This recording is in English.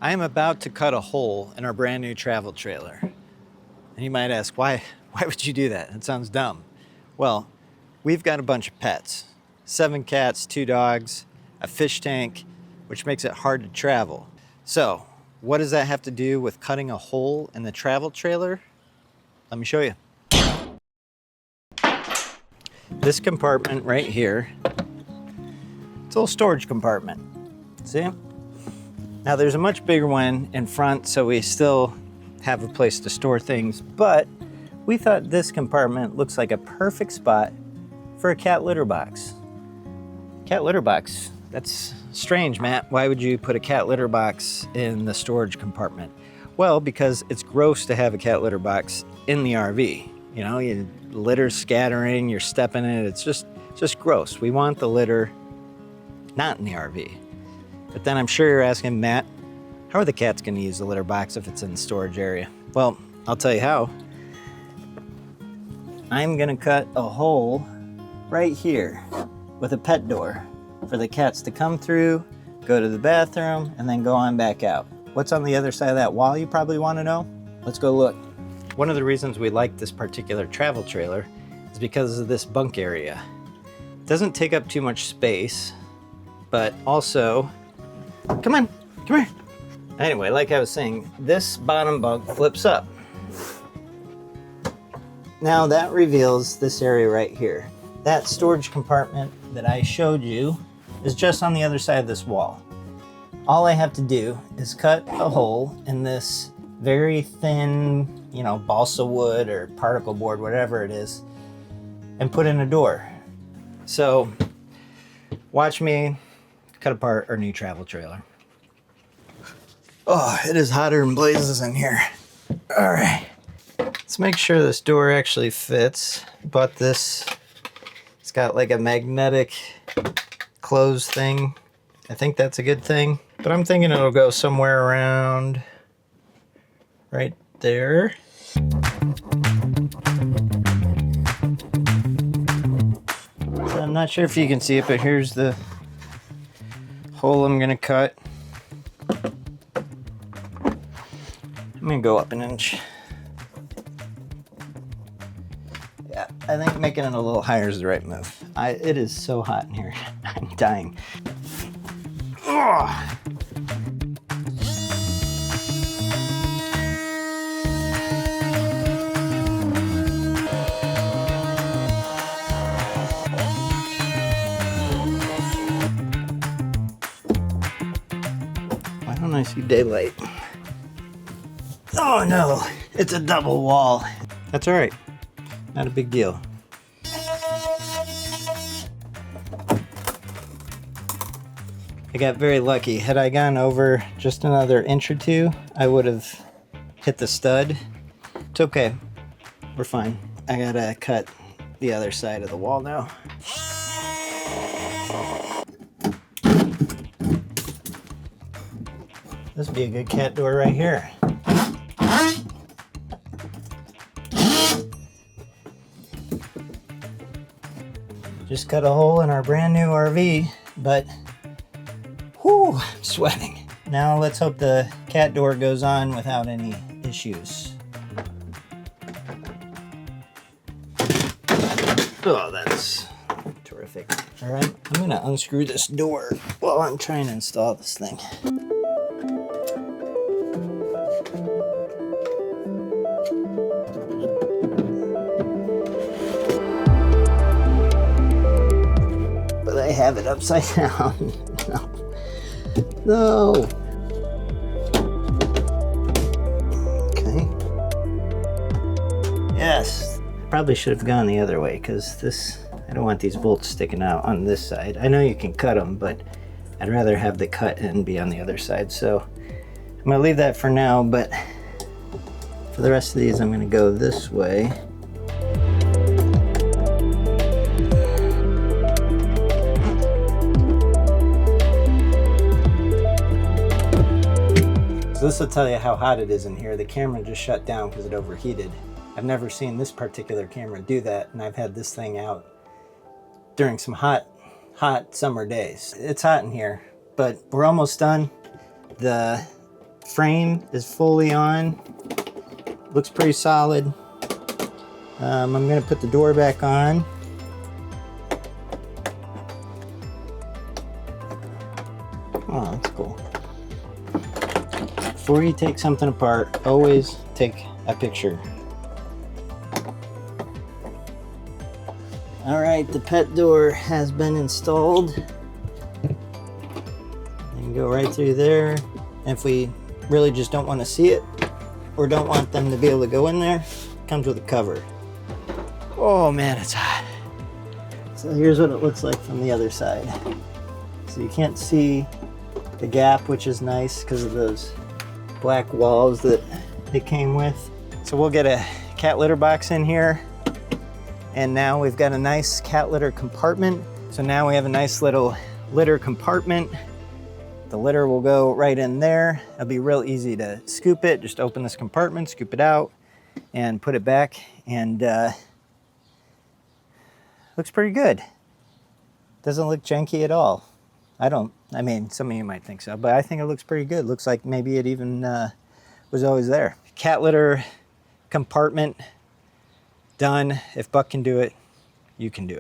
I am about to cut a hole in our brand new travel trailer. And you might ask, why would you do that? It sounds dumb. Well, we've got a bunch of pets. 7 cats, 2 dogs, a fish tank, which makes it hard to travel. So, what does that have to do with cutting a hole in the travel trailer? Let me show you. This compartment right here, it's a little storage compartment. See? Now there's a much bigger one in front, so we still have a place to store things, but we thought this compartment looks like a perfect spot for a cat litter box. Cat litter box, that's strange, Matt. Why would you put a cat litter box in the storage compartment? Well, because it's gross to have a cat litter box in the RV. You know, you litter scattering, you're stepping in it, it's just gross. We want the litter not in the RV. But then I'm sure you're asking, Matt, how are the cats gonna use the litter box if it's in the storage area? Well, I'll tell you how. I'm gonna cut a hole right here with a pet door for the cats to come through, go to the bathroom, and then go on back out. What's on the other side of that wall, you probably wanna know? Let's go look. One of the reasons we like this particular travel trailer is because of this bunk area. It doesn't take up too much space, but also, come here. Anyway, like I was saying, this bottom bunk flips up. Now that reveals this area right here. That storage compartment that I showed you is just on the other side of this wall. All I have to do is cut a hole in this very thin, balsa wood or particle board, whatever it is, and put in a door. So watch me cut apart our new travel trailer. Oh, it is hotter than blazes in here. All right, let's make sure this door actually fits. But it's got like a magnetic close thing. I think that's a good thing, but I'm thinking it'll go somewhere around right there. So I'm not sure if you can see it, but here's the hole I'm gonna cut. I'm gonna go up an inch. Yeah, I think making it a little higher is the right move. It is so hot in here. I'm dying. Ugh. Why don't I see daylight? Oh no, it's a double wall. That's all right, not a big deal. I got very lucky. Had I gone over just another inch or two, I would have hit the stud. It's okay, we're fine. I gotta cut the other side of the wall now. This would be a good cat door right here. Just cut a hole in our brand new RV, but whew, I'm sweating. Now let's hope the cat door goes on without any issues. Oh, that's terrific. All right, I'm gonna unscrew this door while I'm trying to install this thing. I have it upside down. No. Okay. Yes. Probably should have gone the other way because I don't want these bolts sticking out on this side. I know you can cut them, but I'd rather have the cut end be on the other side. So I'm gonna leave that for now, but for the rest of these, I'm gonna go this way. So this will tell you how hot it is in here. The camera just shut down because it overheated. I've never seen this particular camera do that, and I've had this thing out during some hot summer days. It's hot in here, but we're almost done. The frame is fully on. Looks pretty solid. I'm gonna put the door back on. Oh, that's cool. Before you take something apart, always take a picture. All right, the pet door has been installed. You can go right through there. And if we really just don't want to see it or don't want them to be able to go in there, it comes with a cover. Oh man, it's hot. So here's what it looks like from the other side. So you can't see the gap, which is nice because of those black walls that it came with. So we'll get a cat litter box in here. And now we've got a nice cat litter compartment. So now we have a nice little litter compartment. The litter will go right in there. It'll be real easy to scoop it. Just open this compartment, scoop it out, and put it back. And looks pretty good. Doesn't look janky at all. I mean, some of you might think so, but I think it looks pretty good. Looks like maybe it even was always there. Cat litter compartment done. If Buck can do it, you can do it.